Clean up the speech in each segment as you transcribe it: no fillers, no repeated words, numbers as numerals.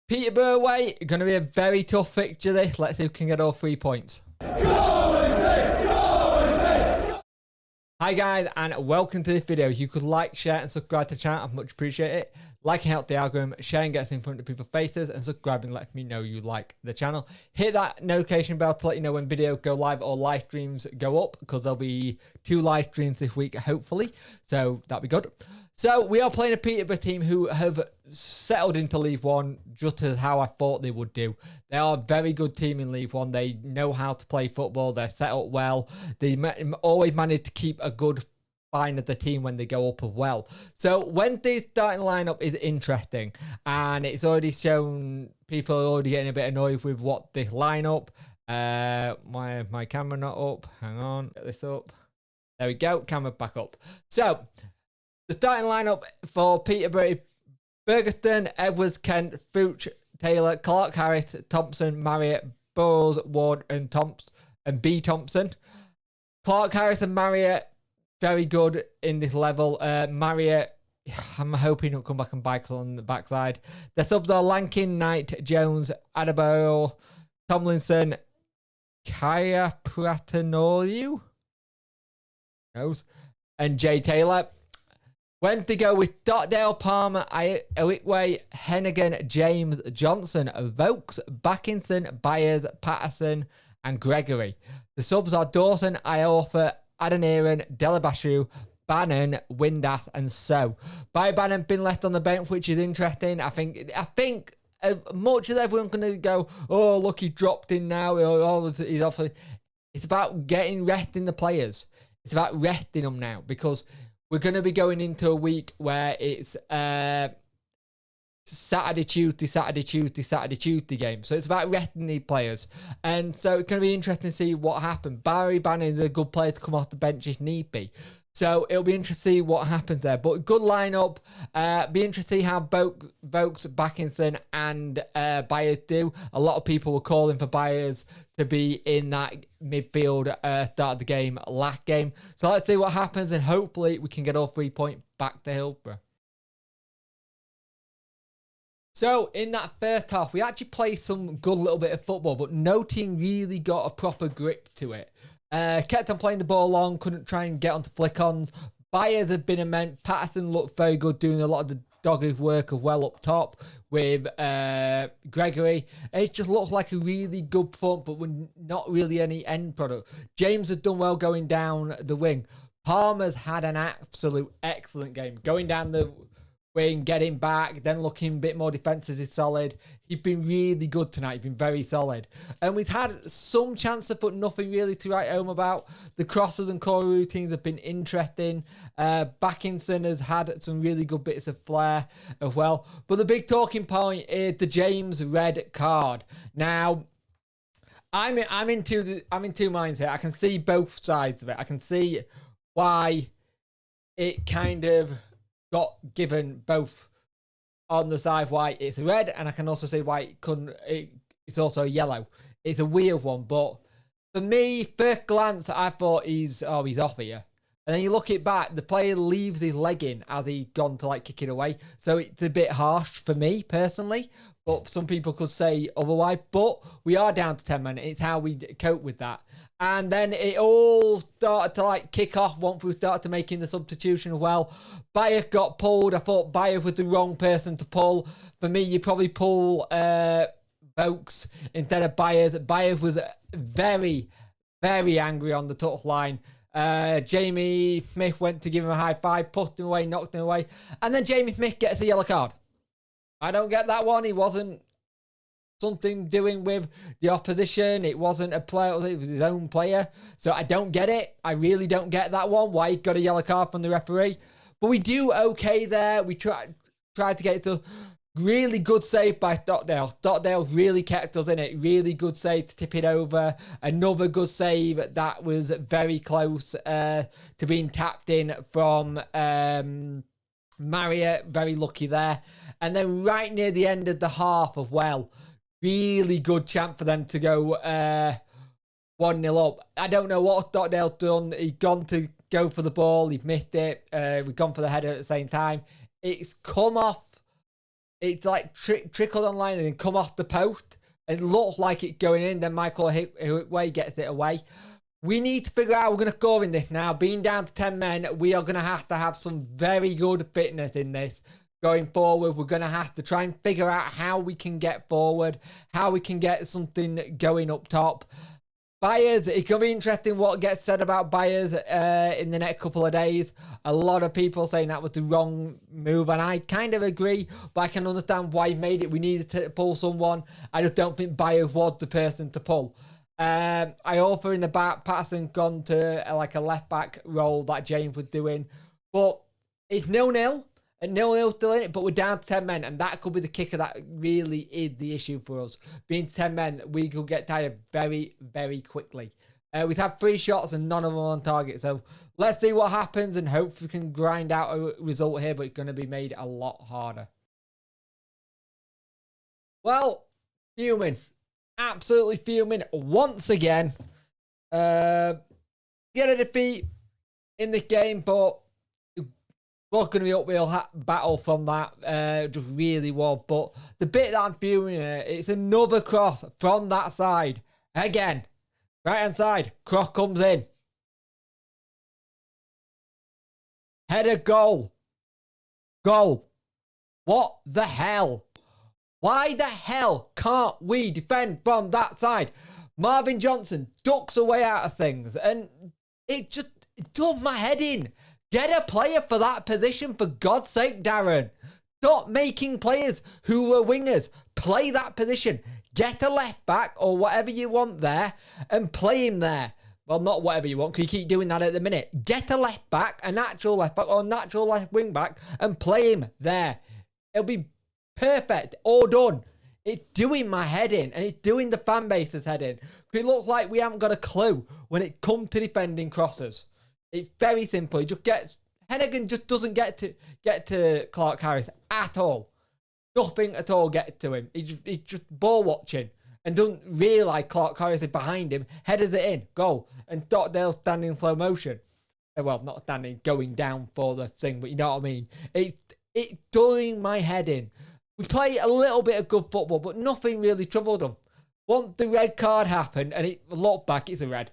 Peterborough away, going to be a very tough fixture this. Let's see who can get all 3 points. Hi guys, and welcome to this video. If you could like, share and subscribe to the channel, I'd much appreciate it. Liking helps the algorithm, sharing gets in front of people's faces, and subscribing lets me know you like the channel. Hit that notification bell to let you know when videos go live or live streams go up, because there'll be 2 live streams this week, hopefully. So that'd be good. So we are playing a Peterborough team who have settled into League One just as how I thought they would do. They are a very good team in League One. They know how to play football. They're set up well. They always manage to keep a good spine of the team when they go up as well. So when the starting lineup is interesting, and it's already shown people are already getting a bit annoyed with what this lineup. My camera not up. Hang on, get this up. There we go. Camera back up. So the starting lineup for Peterborough: Ferguson, Edwards, Kent, Fuchs, Taylor, Clark, Harris, Thompson, Marriott, Burrows, Ward, and B. Thompson. Clark, Harris, and Marriott very good in this level. Marriott, I'm hoping he'll come back and bite on the backside. The subs are Lankin, Knight, Jones, Peterborough, Tomlinson, Kaya Pratanolu, and Jay Taylor. When to go with Dotdale, Palmer, Iwikwe, Hennigan, James, Johnson, Vokes, Backinson, Byers, Patterson, and Gregory. The subs are Dawson, Iorfa, Adeniran, Delabashu, Bannon, Windath, and So. By Bannon been left on the bench, which is interesting. I think as much as everyone's going to go, oh, look, he dropped in now, he's awfully, it's about resting the players. It's about resting them now, because we're going to be going into a week where it's Saturday, Tuesday game. So it's about resting the players. And so it's going to be interesting to see what happens. Barry Bannon is a good player to come off the bench if need be. So it'll be interesting to see what happens there. But good lineup. Be interesting to see how Vokes, Backinson, and Byers do. A lot of people were calling for Byers to be in that midfield start of the game last game. So let's see what happens, and hopefully we can get all 3 points back to Hillsborough. So in that first half, we actually played some good little bit of football, but no team really got a proper grip to it. Kept on playing the ball long, couldn't try and get onto flick-ons. Byers had been immense. Patterson looked very good, doing a lot of the dogged work as well up top with Gregory. It just looks like a really good front, but with not really any end product. James has done well going down the wing. Palmer's had an absolute excellent game. Going down the wing, getting back, then looking a bit more defensively solid. He's been really good tonight. He's been very solid. And we've had some chances, but nothing really to write home about. The crosses and core routines have been interesting. Backinson has had some really good bits of flair as well. But the big talking point is the James red card. Now, I'm in two minds here. I can see both sides of it. I can see why it kind of got given both on the side why it's red, and I can also see why it's also yellow. It's a weird one, but for me, first glance, I thought he's off here. And then you look it back, the player leaves his leg in as he gone to like kick it away. So it's a bit harsh for me personally, but some people could say otherwise. But we are down to 10 men. It's how we cope with that. And then it all started to like kick off once we started to making the substitution as well. Bayer got pulled. I thought Bayer was the wrong person to pull. For me, you probably pull Vokes instead of Byers. Byers was very, very angry on the touchline. Jamie Smith went to give him a high five, pushed him away, knocked him away, and then Jamie Smith gets a yellow card. I don't get that one. He wasn't something doing with the opposition. It wasn't a player, it was his own player. So I don't get it. I really don't get that one, why he got a yellow card from the referee. But we do okay there. We tried to get it to really good save by Stockdale. Stockdale really kept us in it. Really good save to tip it over. Another good save that was very close to being tapped in from Marriott. Very lucky there. And then right near the end of the half as well, really good chance for them to go 1-0 up. I don't know what Stockdale's done. He'd gone to go for the ball. He'd missed it. We've gone for the header at the same time. It's come off it's like trickled online and then come off the post. It looked like it going in. Then Michael Hickway gets it away. We need to figure out how we're going to score in this now. Being down to 10 men, we are going to have some very good fitness in this going forward. We're going to have to try and figure out how we can get forward, how we can get something going up top. Byers, it's going to be interesting what gets said about Byers in the next couple of days. A lot of people saying that was the wrong move, and I kind of agree, but I can understand why he made it. We needed to pull someone. I just don't think Byers was the person to pull. I offer in the back, Patterson gone to like a left-back role that James was doing, but it's 0-0. And 0-0 still in it, but we're down to 10 men, and that could be the kicker that really is the issue for us. Being 10 men, we could get tired very, very quickly. We've had 3 shots and none of them on target, so let's see what happens and hope we can grind out a result here, but it's going to be made a lot harder. Well, fuming. Absolutely fuming once again. Get a defeat in this game, but was going to be uphill battle from that. Just really was. But the bit that I'm fuming at, it's another cross from that side. Again. Right hand side. Cross comes in. Header goal. Goal. What the hell? Why the hell can't we defend from that side? Marvin Johnson ducks away out of things. And it does my head in. Get a player for that position, for God's sake, Darren. Stop making players who are wingers play that position. Get a left back or whatever you want there and play him there. Well, not whatever you want, because you keep doing that at the minute. Get a left back, a natural left back or a natural left wing back and play him there. It'll be perfect. All done. It's doing my head in, and it's doing the fan base's head in. It looks like we haven't got a clue when it comes to defending crosses. It's very simple. Hennigan just doesn't get to Clark Harris at all. Nothing at all gets to him. He's just ball watching and doesn't realise Clark Harris is behind him. Headers it in, goal. And Stockdale standing in slow motion. Well, not standing, going down for the thing, but you know what I mean. It's doing my head in. We play a little bit of good football, but nothing really troubled them. Once the red card happened, and it looked back, it's a red.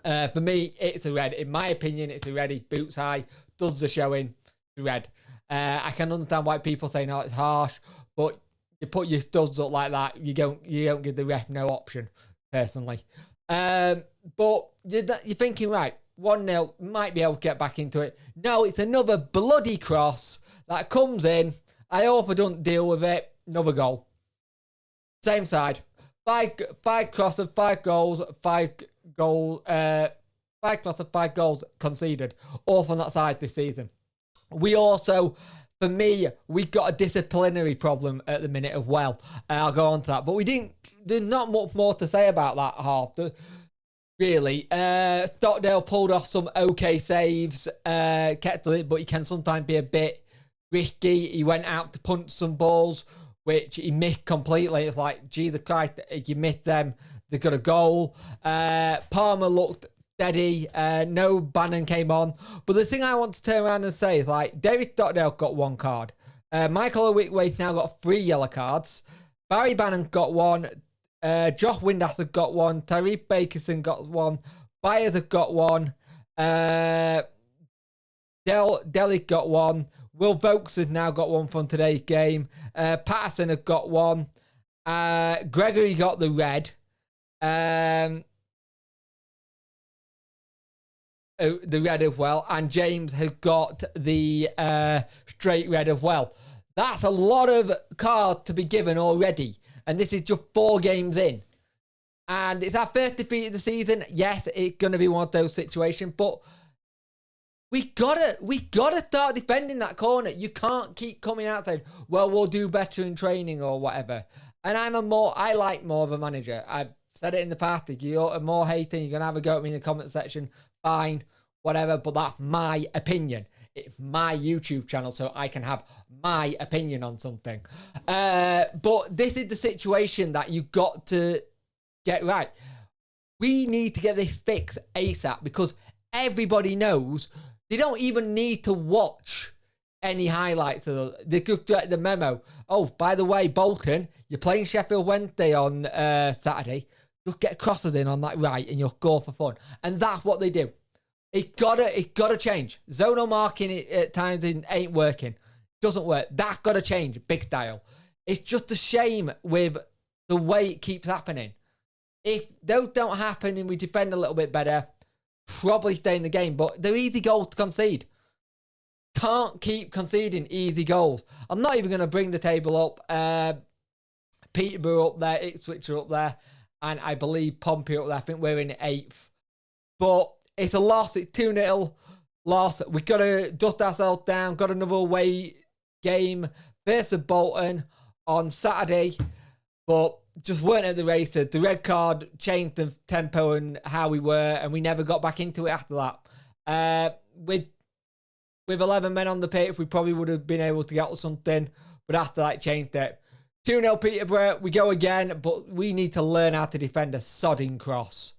For me, it's a red. In my opinion, it's a red. He boots high, does the showing, red. I can understand why people say, no, it's harsh, but you put your studs up like that, you don't give the ref no option, personally. But you're thinking, right, 1-0, might be able to get back into it. No, it's another bloody cross that comes in. I also don't deal with it. Another goal. Same side. Five crosses, 5 goals, 5 crosses, 5 goals conceded. All from that side this season. We also, for me, we got a disciplinary problem at the minute as well. I'll go on to that. But there's not much more to say about that half. Really. Stockdale pulled off some okay saves. Kept it, but he can sometimes be a bit risky. He went out to punch some balls, which he missed completely. It's like, Jesus Christ, if you missed them, they got a goal. Palmer looked steady. No Bannon came on. But the thing I want to turn around and say is, like, David Stockdale got 1 card. Michael Whitwaite now got 3 yellow cards. Barry Bannon got 1. Josh Windasser got 1. Tariq Bakerson got 1. Byers have got 1. Deli got 1. Will Vokes has now got 1 from today's game. Patterson has got 1. Gregory got the red. The red as well. And James has got the straight red as well. That's a lot of cards to be given already. And this is just 4 games in. And it's our first defeat of the season. Yes, it's going to be one of those situations. But we gotta start defending that corner. You can't keep coming out saying, well, we'll do better in training or whatever. And I like more of a manager. I've said it in the past. If you're more hating, you're going to have a go at me in the comment section. Fine, whatever. But that's my opinion. It's my YouTube channel, so I can have my opinion on something. But this is the situation that you got to get right. We need to get this fixed ASAP, because everybody knows they don't even need to watch any highlights of they could get the memo. Oh, by the way, Bolton, you're playing Sheffield Wednesday on Saturday. Just get crosses in on that right and you'll go for fun. And that's what they do. It gotta change. Zonal marking at times ain't working. Doesn't work. That gotta change. Big dial. It's just a shame with the way it keeps happening. If those don't happen and we defend a little bit better, probably stay in the game. But they're easy goals to concede. Can't keep conceding easy goals. I'm not even going to bring the table up. Peterborough up there, Ipswich are up there, and I believe Pompey up there. I think we're in 8th. But it's a loss. It's 2-0 loss. We've got to dust ourselves down. Got another away game versus Bolton on Saturday. But just weren't at the races. The red card changed the tempo and how we were, and we never got back into it after that. With 11 men on the pitch, we probably would have been able to get something, but after that, changed it. 2-0 Peterborough, we go again, but we need to learn how to defend a sodding cross.